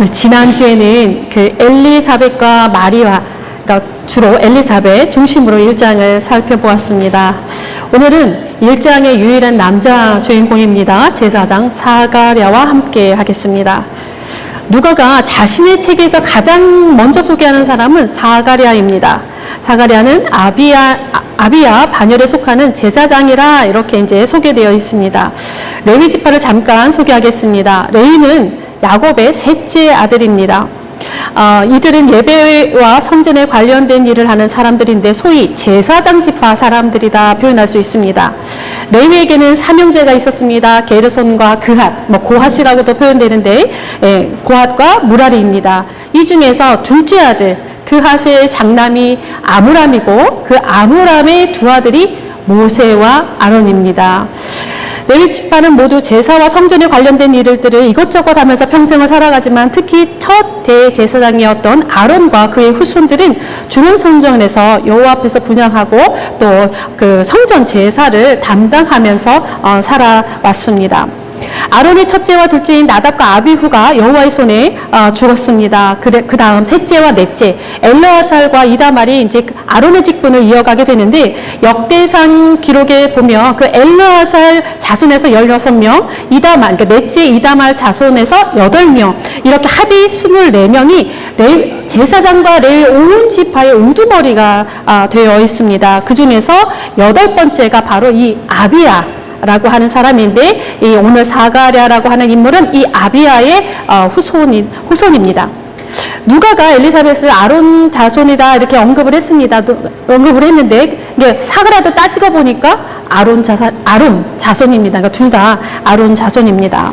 지난주에는 그 엘리사벳과 마리아, 그러니까 주로 엘리사벳 중심으로 1장을 살펴보았습니다. 오늘은 1장의 유일한 남자 주인공입니다. 제사장 사가랴와 함께 하겠습니다. 누가가 자신의 책에서 가장 먼저 소개하는 사람은 사가랴입니다. 사가랴는 아비야 반열에 속하는 제사장이라 이렇게 이제 소개되어 있습니다. 레위 지파를 잠깐 소개하겠습니다. 레위는 야곱의 셋째 아들입니다. 이들은 예배와 성전에 관련된 일을 하는 사람들인데 소위 제사장 지파 사람들이다 표현할 수 있습니다. 레위에게는 사명제가 있었습니다. 게르손과 그핫, 고핫이라고도 표현되는데 고핫과 무라리입니다. 이 중에서 둘째 아들 그핫의 장남이 아므람이고 그 아므람의 두 아들이 모세와 아론입니다. 레위 지파는 모두 제사와 성전에 관련된 일들을 이것저것 하면서 평생을 살아가지만 특히 첫 대제사장이었던 아론과 그의 후손들은 중앙성전에서 여호와 앞에서 분향하고 또 그 성전 제사를 담당하면서 살아왔습니다. 아론의 첫째와 둘째인 나답과 아비후가 여호와의 손에 죽었습니다. 그 다음 셋째와 넷째 엘르아살과 이다말이 이제 아론의 직분을 이어가게 되는데 역대상 기록에 보면 그 엘르아살 자손에서 16명, 이다말, 그러니까 넷째 이다말 자손에서 8명, 이렇게 합이 24명이 제사장과 레위 온 지파의 우두머리가 되어 있습니다. 그 중에서 8번째가 바로 이 아비야 라고 하는 사람인데 오늘 사가랴라고 하는 인물은 이 아비야의 후손입니다. 누가가 엘리사벳을 아론 자손이다 이렇게 언급을 했는데 사가랴도 따지고 보니까 아론 자손입니다. 그러니까 둘 다 아론 자손입니다.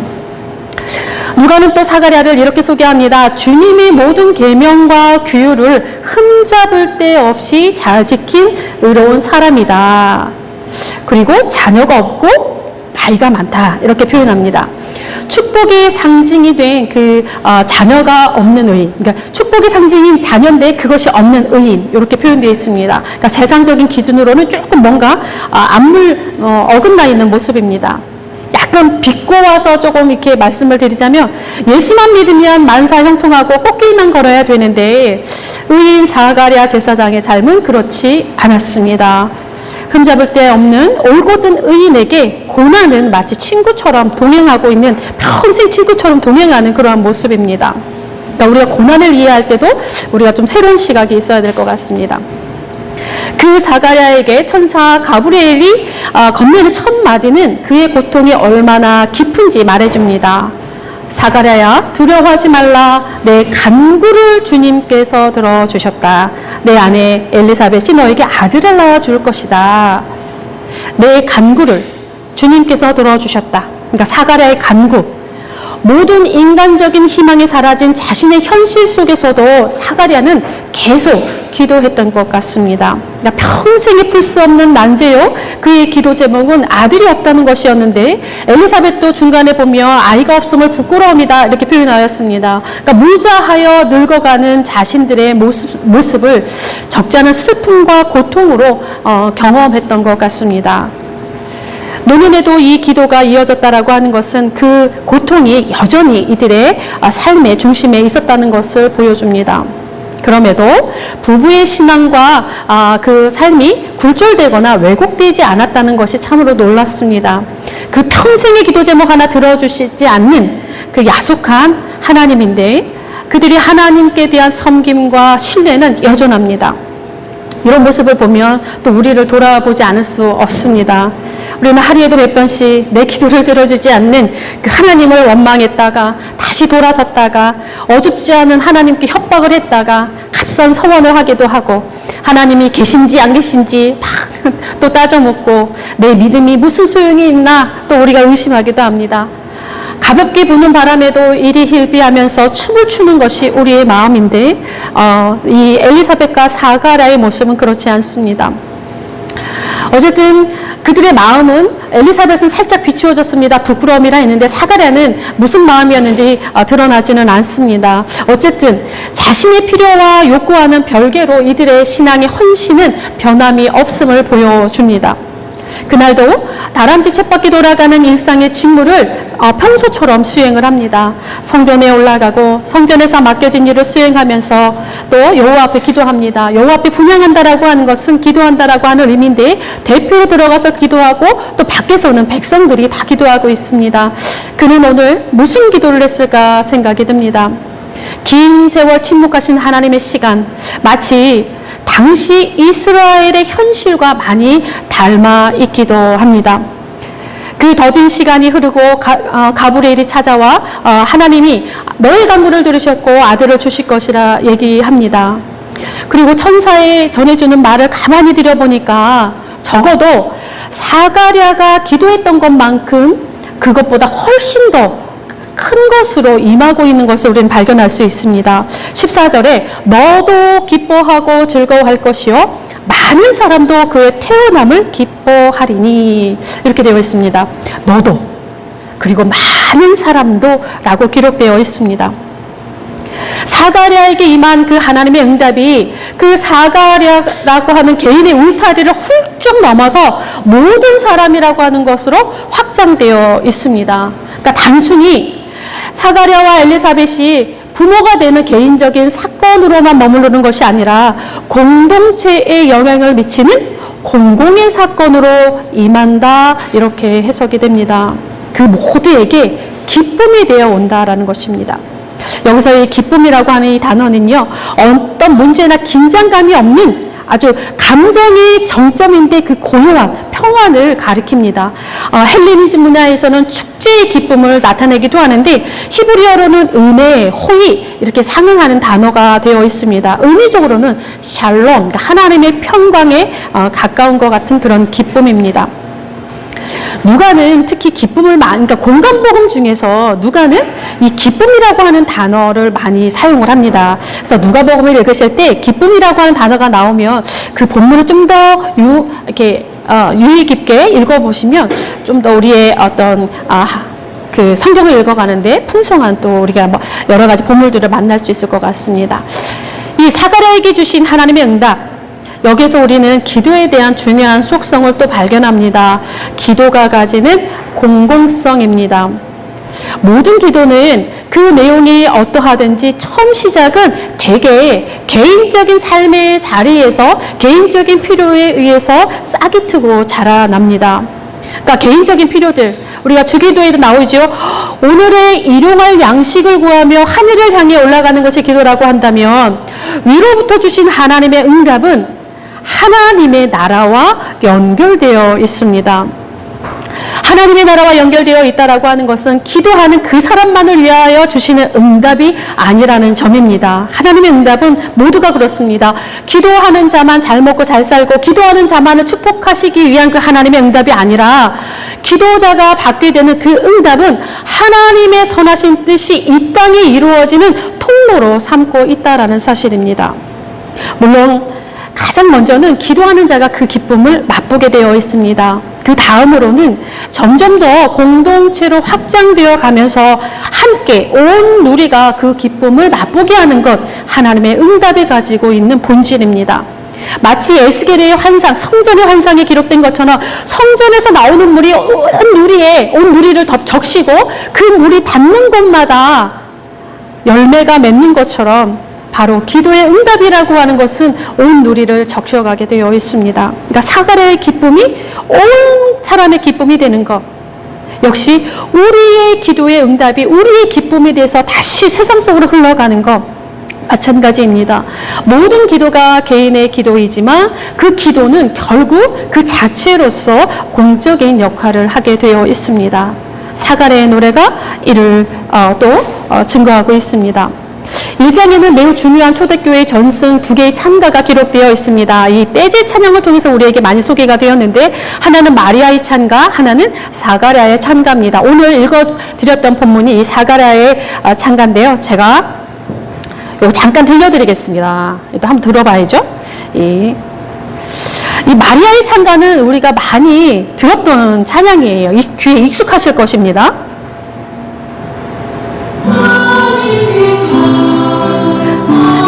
누가는 또 사가랴를 이렇게 소개합니다. 주님의 모든 계명과 규율을 흠잡을 데 없이 잘 지킨 의로운 사람이다. 그리고 자녀가 없고 나이가 많다 이렇게 표현합니다. 축복의 상징이 된 그 자녀가 없는 의인, 그러니까 축복의 상징인 자녀인데 그것이 없는 의인 이렇게 표현되어 있습니다. 그러니까 세상적인 기준으로는 조금 뭔가 어긋나 있는 모습입니다. 약간 비꼬아서 조금 이렇게 말씀을 드리자면 예수만 믿으면 만사 형통하고 꽃길만 걸어야 되는데 의인 사가랴 제사장의 삶은 그렇지 않았습니다. 흠잡을 데 없는 올곧은 의인에게 고난은 마치 친구처럼 동행하고 있는, 평생 친구처럼 동행하는 그러한 모습입니다. 그러니까 우리가 고난을 이해할 때도 우리가 좀 새로운 시각이 있어야 될 것 같습니다. 그 사가랴에게 천사 가브리엘이 건네는 첫 마디는 그의 고통이 얼마나 깊은지 말해줍니다. 사가랴야, 두려워하지 말라. 내 간구를 주님께서 들어주셨다. 내 아내 엘리사벳이 너에게 아들을 낳아줄 것이다. 내 간구를 주님께서 들어주셨다. 그러니까 사가랴의 간구. 모든 인간적인 희망이 사라진 자신의 현실 속에서도 사가랴는 계속 기도했던 것 같습니다. 그러니까 평생에 풀 수 없는 난제요. 그의 기도 제목은 아들이 없다는 것이었는데 엘리사벳도 중간에 보면 아이가 없음을 부끄러움이다 이렇게 표현하였습니다. 그러니까 무자하여 늙어가는 자신들의 모습을 적지 않은 슬픔과 고통으로 경험했던 것 같습니다. 노년에도 이 기도가 이어졌다라고 하는 것은 그 고통이 여전히 이들의 삶의 중심에 있었다는 것을 보여줍니다. 그럼에도 부부의 신앙과 그 삶이 굴절되거나 왜곡되지 않았다는 것이 참으로 놀랐습니다. 그 평생의 기도 제목 하나 들어주시지 않는 그 야속한 하나님인데 그들이 하나님께 대한 섬김과 신뢰는 여전합니다. 이런 모습을 보면 또 우리를 돌아보지 않을 수 없습니다. 우리는 하루에도 몇 번씩 내 기도를 들어주지 않는 그 하나님을 원망했다가 다시 돌아섰다가 어줍지 않은 하나님께 협박을 했다가 값싼 서원을 하기도 하고 하나님이 계신지 안 계신지 막 또 따져묻고 내 믿음이 무슨 소용이 있나 또 우리가 의심하기도 합니다. 가볍게 부는 바람에도 이리 hil비하면서 춤을 추는 것이 우리의 마음인데 이 엘리사벳과 사가랴의 모습은 그렇지 않습니다. 어쨌든 그들의 마음은 엘리사벳은 살짝 비추어졌습니다. 부끄러움이라 했는데 사가랴는 무슨 마음이었는지 드러나지는 않습니다. 어쨌든 자신의 필요와 욕구와는 별개로 이들의 신앙의 헌신은 변함이 없음을 보여줍니다. 그날도 다람쥐 쳇바퀴 돌아가는 일상의 직무를 평소처럼 수행을 합니다. 성전에 올라가고 성전에서 맡겨진 일을 수행하면서 또 여호와 앞에 기도합니다. 여호와 앞에 분향한다라고 하는 것은 기도한다라고 하는 의미인데 대표로 들어가서 기도하고 또 밖에서는 백성들이 다 기도하고 있습니다. 그는 오늘 무슨 기도를 했을까 생각이 듭니다. 긴 세월 침묵하신 하나님의 시간, 마치 당시 이스라엘의 현실과 많이 닮아 있기도 합니다. 그 더딘 시간이 흐르고 가브리엘이 찾아와 하나님이 너의 간구를 들으셨고 아들을 주실 것이라 얘기합니다. 그리고 천사에 전해주는 말을 가만히 들여보니까 적어도 사가랴가 기도했던 것만큼 그것보다 훨씬 더 큰 것으로 임하고 있는 것을 우리는 발견할 수 있습니다. 14절에 너도 기뻐하고 즐거워할 것이요 많은 사람도 그의 태어남을 기뻐하리니 이렇게 되어 있습니다. 너도 그리고 많은 사람도 라고 기록되어 있습니다. 사가랴에게 임한 그 하나님의 응답이 그 사가랴라고 하는 개인의 울타리를 훌쩍 넘어서 모든 사람이라고 하는 것으로 확장되어 있습니다. 그러니까 단순히 사가랴와 엘리사벳이 부모가 되는 개인적인 사건으로만 머무르는 것이 아니라 공동체에 영향을 미치는 공공의 사건으로 임한다 이렇게 해석이 됩니다. 그 모두에게 기쁨이 되어 온다라는 것입니다. 여기서 이 기쁨이라고 하는 이 단어는요, 어떤 문제나 긴장감이 없는 아주 감정이 정점인데 그 고요한 평안을 가리킵니다. 헬레니즘 문화에서는 축제의 기쁨을 나타내기도 하는데 히브리어로는 은혜, 호의 이렇게 상응하는 단어가 되어 있습니다. 의미적으로는 샬롬, 그러니까 하나님의 평강에 가까운 것 같은 그런 기쁨입니다. 누가는 특히 기쁨을 그러니까 공간복음 중에서 누가는 이 기쁨이라고 하는 단어를 많이 사용을 합니다. 그래서 누가복음을 읽으실 때 기쁨이라고 하는 단어가 나오면 그 본문을 좀 더 이렇게 유의 깊게 읽어보시면 좀 더 우리의 어떤 그 성경을 읽어가는데 풍성한 또 우리가 뭐 여러 가지 보물들을 만날 수 있을 것 같습니다. 이 사가랴에게 주신 하나님의 응답. 여기서 우리는 기도에 대한 중요한 속성을 또 발견합니다. 기도가 가지는 공공성입니다. 모든 기도는 그 내용이 어떠하든지 처음 시작은 대개 개인적인 삶의 자리에서 개인적인 필요에 의해서 싹이 트고 자라납니다. 그러니까 개인적인 필요들, 우리가 주기도에도 나오죠. 오늘의 일용할 양식을 구하며 하늘을 향해 올라가는 것이 기도라고 한다면 위로부터 주신 하나님의 응답은 하나님의 나라와 연결되어 있습니다. 하나님의 나라와 연결되어 있다라고 하는 것은 기도하는 그 사람만을 위하여 주시는 응답이 아니라는 점입니다. 하나님의 응답은 모두가 그렇습니다. 기도하는 자만 잘 먹고 잘 살고 기도하는 자만을 축복하시기 위한 그 하나님의 응답이 아니라 기도자가 받게 되는 그 응답은 하나님의 선하신 뜻이 이 땅에 이루어지는 통로로 삼고 있다라는 사실입니다. 물론 가장 먼저는 기도하는 자가 그 기쁨을 맛보게 되어 있습니다. 그 다음으로는 점점 더 공동체로 확장되어 가면서 함께 온 누리가 그 기쁨을 맛보게 하는 것, 하나님의 응답이 가지고 있는 본질입니다. 마치 에스겔의 환상, 성전의 환상에 기록된 것처럼 성전에서 나오는 물이 온 누리를 적시고 그 물이 닿는 곳마다 열매가 맺는 것처럼 바로 기도의 응답이라고 하는 것은 온 누리를 적셔가게 되어 있습니다. 그러니까 사가랴의 기쁨이 온 사람의 기쁨이 되는 것. 역시 우리의 기도의 응답이 우리의 기쁨이 돼서 다시 세상 속으로 흘러가는 것. 마찬가지입니다. 모든 기도가 개인의 기도이지만 그 기도는 결국 그 자체로서 공적인 역할을 하게 되어 있습니다. 사가랴의 노래가 이를 또 증거하고 있습니다. 1장에는 매우 중요한 초대교회 전승 2개의 찬가가 기록되어 있습니다. 이 떼제 찬양을 통해서 우리에게 많이 소개가 되었는데 하나는 마리아의 찬가, 하나는 사가랴의 찬가입니다. 오늘 읽어드렸던 본문이 이 사가랴의 찬가인데요. 제가 이거 잠깐 들려드리겠습니다. 또 한번 들어봐야죠. 이 마리아의 찬가는 우리가 많이 들었던 찬양이에요. 이 귀에 익숙하실 것입니다.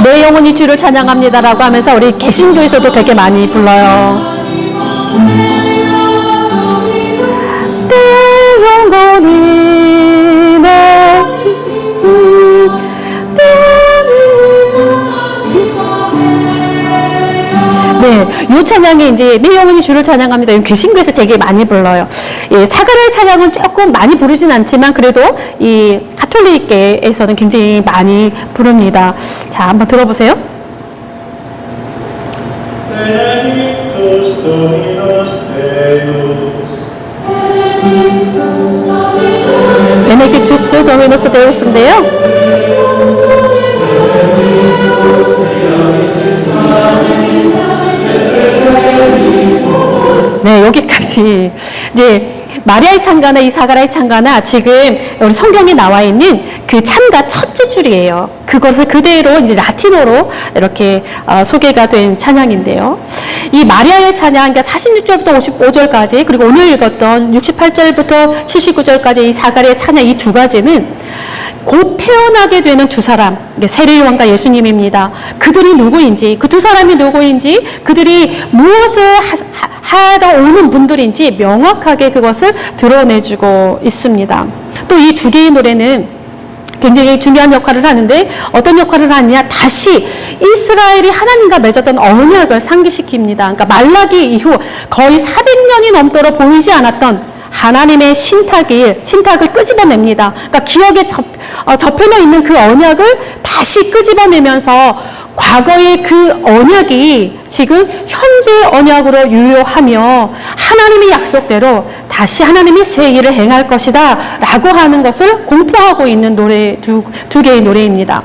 내 영혼이 주를 찬양합니다라고 하면서 우리 개신교에서도 되게 많이 불러요. 영원히 내 네, 이 찬양이 이제 내 영혼이 주를 찬양합니다. 이 개신교에서 되게 많이 불러요. 예, 사가랴의 찬양은 조금 많이 부르진 않지만 그래도 이 가톨릭계에서는 굉장히 많이 부릅니다. 자, 한번 들어보세요. 베네딕투스 도미노스 데우스인데요. 네, 여기까지. 이제 마리아의 찬가나 이 사가랴의 찬가나 지금 우리 성경에 나와 있는 그 찬가 첫째 줄이에요. 그것을 그대로 이제 라틴어로 이렇게 소개가 된 찬양인데요. 이 마리아의 찬양, 그러니까 46절부터 55절까지, 그리고 오늘 읽었던 68절부터 79절까지 이 사가랴의 찬양 이 두 가지는 곧 태어나게 되는 두 사람, 세례요한과 예수님입니다. 그들이 누구인지, 그 두 사람이 누구인지, 그들이 무엇을 하러 오는 분들인지 명확하게 그것을 드러내주고 있습니다. 또 이 두 개의 노래는 굉장히 중요한 역할을 하는데 어떤 역할을 하느냐, 다시 이스라엘이 하나님과 맺었던 언약을 상기시킵니다. 그러니까 말라기 이후 거의 400년이 넘도록 보이지 않았던 하나님의 신탁을 끄집어냅니다. 그러니까 기억에 접혀져 있는 그 언약을 다시 끄집어내면서 과거의 그 언약이 지금 현재 언약으로 유효하며 하나님의 약속대로 다시 하나님이 새 일을 행할 것이다 라고 하는 것을 공포하고 있는 노래 두 개의 노래입니다.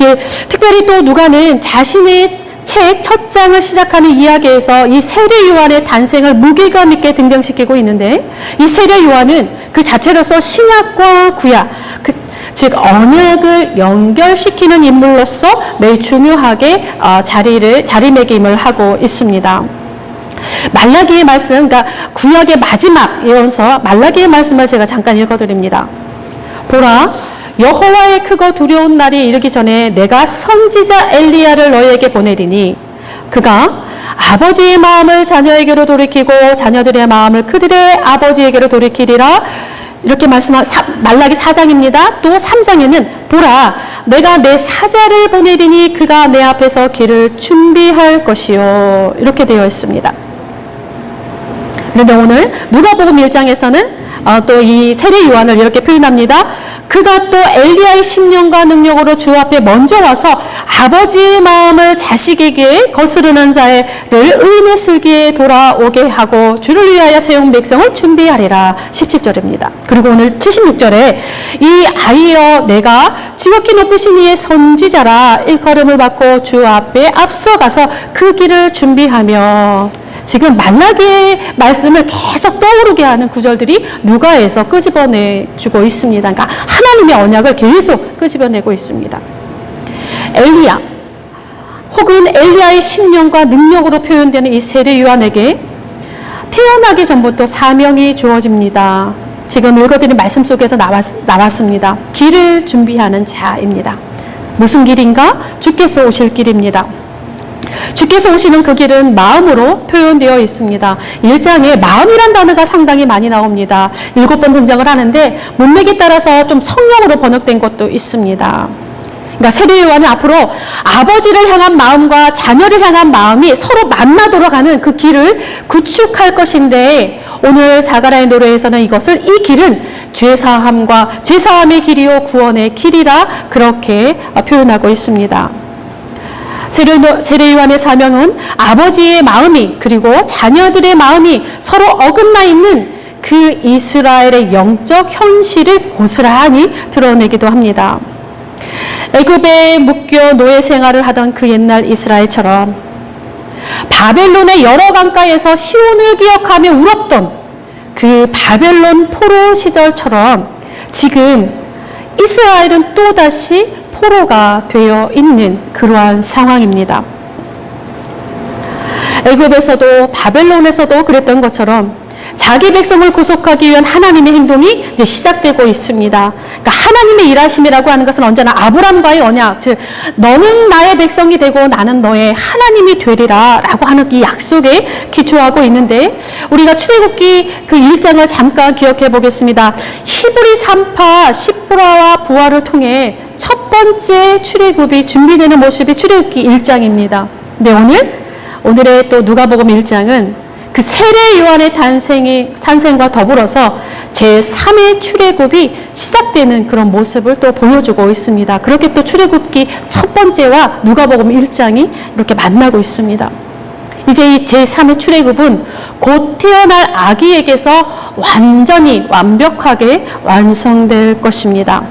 예, 특별히 또 누가는 자신의 책 첫 장을 시작하는 이야기에서 이 세례 요한의 탄생을 무게감 있게 등장시키고 있는데, 이 세례 요한은 그 자체로서 신약과 구약, 즉 언약을 연결시키는 인물로서 매우 중요하게 자리매김을 하고 있습니다. 말라기의 말씀, 그러니까 구약의 마지막 예언서 말라기의 말씀을 제가 잠깐 읽어드립니다. 보라, 여호와의 크고 두려운 날이 이르기 전에 내가 선지자 엘리야를 너희에게 보내리니 그가 아버지의 마음을 자녀에게로 돌이키고 자녀들의 마음을 그들의 아버지에게로 돌이키리라. 이렇게 말씀한 말라기 4장입니다. 또 3장에는 보라, 내가 내 사자를 보내리니 그가 내 앞에서 길을 준비할 것이요, 이렇게 되어 있습니다. 그런데 오늘 누가복음 1장에서는 또 이 세례 요한을 이렇게 표현합니다. 그가 또 엘리야의 심령과 능력으로 주 앞에 먼저 와서 아버지의 마음을 자식에게 거스르는 자를 의인의 슬기에 돌아오게 하고 주를 위하여 세운 백성을 준비하리라. 17절입니다. 그리고 오늘 76절에 이 아이여 내가 지극히 높으신 이의 선지자라 일컬음을 받고 주 앞에 앞서가서 그 길을 준비하며, 지금 말라기의 말씀을 계속 떠오르게 하는 구절들이 누가에서 끄집어내주고 있습니다. 그러니까 하나님의 언약을 계속 끄집어내고 있습니다. 엘리야 혹은 엘리야의 심령과 능력으로 표현되는 이 세례 요한에게 태어나기 전부터 사명이 주어집니다. 지금 읽어드린 말씀 속에서 나왔습니다. 길을 준비하는 자입니다. 무슨 길인가? 주께서 오실 길입니다. 주께서 오시는 그 길은 마음으로 표현되어 있습니다. 1장에 마음이란 단어가 상당히 많이 나옵니다. 7번 등장을 하는데 문맥에 따라서 좀 성령으로 번역된 것도 있습니다. 그러니까 세례 요한은 앞으로 아버지를 향한 마음과 자녀를 향한 마음이 서로 만나도록 하는 그 길을 구축할 것인데, 오늘 사가랴의 노래에서는 이것을, 이 길은 죄사함의 길이요 구원의 길이라 그렇게 표현하고 있습니다. 세례 요한의 사명은 아버지의 마음이 그리고 자녀들의 마음이 서로 어긋나 있는 그 이스라엘의 영적 현실을 고스란히 드러내기도 합니다. 애굽에 묶여 노예 생활을 하던 그 옛날 이스라엘처럼 바벨론의 여러 강가에서 시온을 기억하며 울었던 그 바벨론 포로 시절처럼 지금 이스라엘은 또다시 포로가 되어 있는 그러한 상황입니다. 애굽에서도 바벨론에서도 그랬던 것처럼 자기 백성을 구속하기 위한 하나님의 행동이 이제 시작되고 있습니다. 그러니까 하나님의 일하심이라고 하는 것은 언제나 아브람과의 언약, 즉 너는 나의 백성이 되고 나는 너의 하나님이 되리라 라고 하는 이 약속에 기초하고 있는데, 우리가 출애굽기 그 1장을 잠깐 기억해 보겠습니다. 히브리 산파 시프라와 부하를 통해 첫 번째 출애굽이 준비되는 모습이 출애굽기 1장입니다. 근데 오늘의 또 누가복음 1장은 그 세례 요한의 탄생과 더불어서 제3의 출애굽이 시작되는 그런 모습을 또 보여주고 있습니다. 그렇게 또 출애굽기 첫 번째와 누가복음 1장이 이렇게 만나고 있습니다. 이제 이 제3의 출애굽은 곧 태어날 아기에게서 완전히 완벽하게 완성될 것입니다.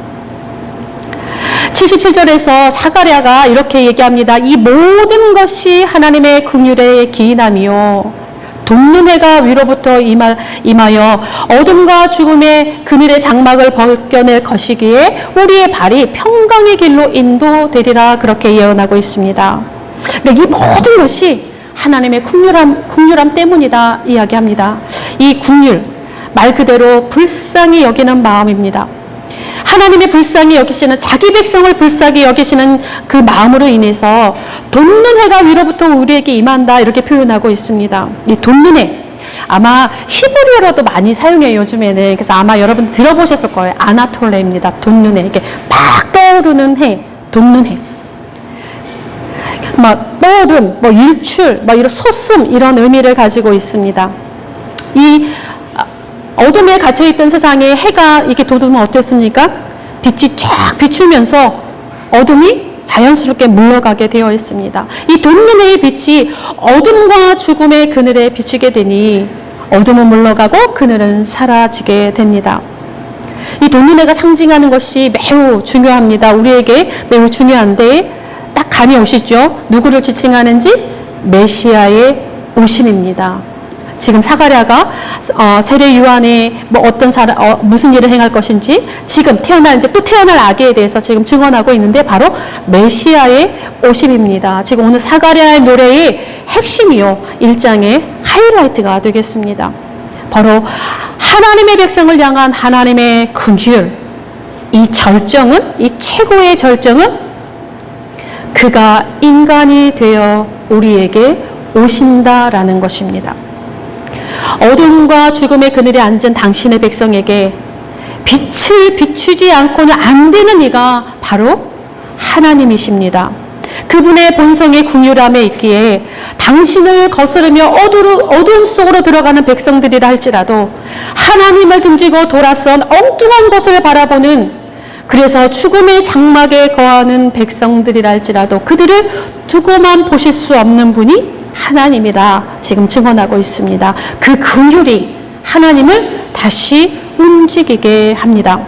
77절에서 사가랴가 이렇게 얘기합니다. 이 모든 것이 하나님의 긍휼에 기인함이요 돋는 해가 위로부터 임하여 어둠과 죽음의 그늘의 장막을 벗겨낼 것이기에 우리의 발이 평강의 길로 인도되리라, 그렇게 예언하고 있습니다. 이 모든 것이 하나님의 긍휼함 때문이다 이야기합니다. 이 긍휼, 말 그대로 불쌍히 여기는 마음입니다. 하나님의 불쌍히 여기시는, 자기 백성을 불쌍히 여기시는 그 마음으로 인해서 돋는 해가 위로부터 우리에게 임한다, 이렇게 표현하고 있습니다. 이 돋는 해, 아마 히브리어로도 많이 사용해요 요즘에는. 그래서 아마 여러분 들어보셨을 거예요. 아나톨레입니다. 돋는 해, 이렇게 팍 떠오르는 해, 돋는 해. 막 떠오름, 일출, 이런 솟음, 이런 의미를 가지고 있습니다. 이 어둠에 갇혀있던 세상에 해가 이렇게 돋으면 어땠습니까? 빛이 쫙 비추면서 어둠이 자연스럽게 물러가게 되어 있습니다. 이 돋는 해의 빛이 어둠과 죽음의 그늘에 비추게 되니 어둠은 물러가고 그늘은 사라지게 됩니다. 이 돋는 해가 상징하는 것이 매우 중요합니다. 우리에게 매우 중요한데 딱 감이 오시죠? 누구를 지칭하는지? 메시아의 오심입니다. 지금 사가랴가 세례 요한의 어떤 사람, 무슨 일을 행할 것인지, 지금 또 태어날 아기에 대해서 지금 증언하고 있는데 바로 메시아의 오심입니다. 지금 오늘 사가랴의 노래의 핵심이요, 1장의 하이라이트가 되겠습니다. 바로 하나님의 백성을 향한 하나님의 긍휼, 이 절정은, 이 최고의 절정은 그가 인간이 되어 우리에게 오신다라는 것입니다. 어둠과 죽음의 그늘에 앉은 당신의 백성에게 빛을 비추지 않고는 안 되는 이가 바로 하나님이십니다. 그분의 본성의 긍휼함에 있기에 당신을 거스르며 어둠 속으로 들어가는 백성들이라 할지라도 하나님을 등지고 돌아선 엉뚱한 곳을 바라보는, 그래서 죽음의 장막에 거하는 백성들이라 할지라도 그들을 두고만 보실 수 없는 분이 하나님이라 지금 증언하고 있습니다. 그 긍휼이 하나님을 다시 움직이게 합니다.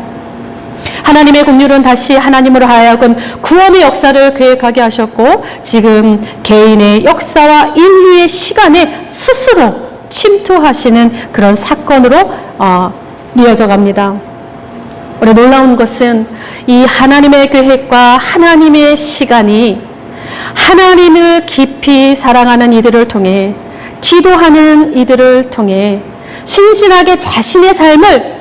하나님의 긍휼은 다시 하나님으로 하여금 구원의 역사를 계획하게 하셨고, 지금 개인의 역사와 인류의 시간에 스스로 침투하시는 그런 사건으로 이어져 갑니다. 우리 놀라운 것은 이 하나님의 계획과 하나님의 시간이 하나님을 깊이 사랑하는 이들을 통해, 기도하는 이들을 통해, 신실하게 자신의 삶을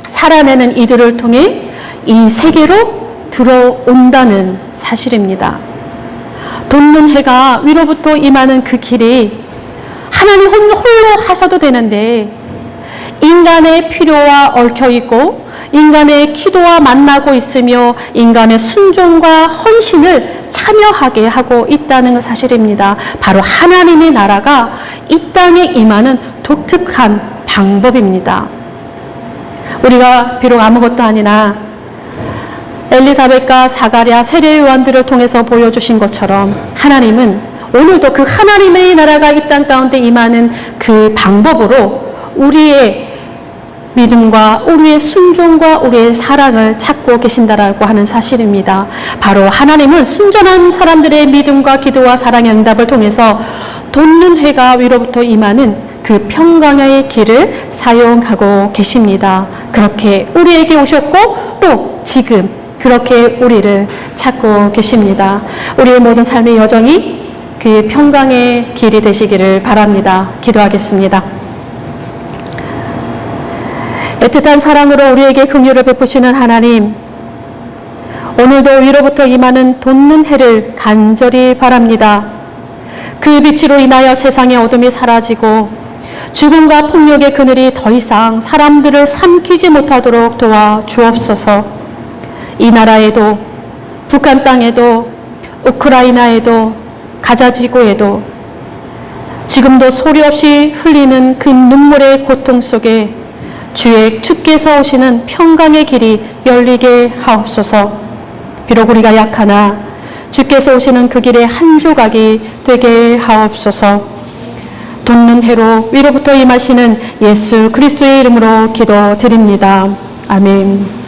살아내는 이들을 통해 이 세계로 들어온다는 사실입니다. 돋는 해가 위로부터 임하는 그 길이 하나님 홀로 하셔도 되는데 인간의 필요와 얽혀있고 인간의 기도와 만나고 있으며 인간의 순종과 헌신을 참여하게 하고 있다는 사실입니다. 바로 하나님의 나라가 이 땅에 임하는 독특한 방법입니다. 우리가 비록 아무것도 아니나 엘리사벳과 사가랴, 세례 요한들을 통해서 보여주신 것처럼 하나님은 오늘도 그 하나님의 나라가 이 땅 가운데 임하는 그 방법으로 우리의 믿음과 우리의 순종과 우리의 사랑을 찾고 계신다라고 하는 사실입니다. 바로 하나님은 순전한 사람들의 믿음과 기도와 사랑의 응답을 통해서 돋는 해가 위로부터 임하는 그 평강의 길을 사용하고 계십니다. 그렇게 우리에게 오셨고 또 지금 그렇게 우리를 찾고 계십니다. 우리의 모든 삶의 여정이 그 평강의 길이 되시기를 바랍니다. 기도하겠습니다. 애틋한 사랑으로 우리에게 긍휼을 베푸시는 하나님, 오늘도 위로부터 임하는 돋는 해를 간절히 바랍니다. 그 빛으로 인하여 세상의 어둠이 사라지고 죽음과 폭력의 그늘이 더 이상 사람들을 삼키지 못하도록 도와 주옵소서. 이 나라에도, 북한 땅에도, 우크라이나에도, 가자 지구에도 지금도 소리 없이 흘리는 그 눈물의 고통 속에 주께서 오시는 평강의 길이 열리게 하옵소서. 비록 우리가 약하나 주께서 오시는 그 길의 한 조각이 되게 하옵소서. 돋는 해로 위로부터 임하시는 예수 그리스도의 이름으로 기도드립니다. 아멘.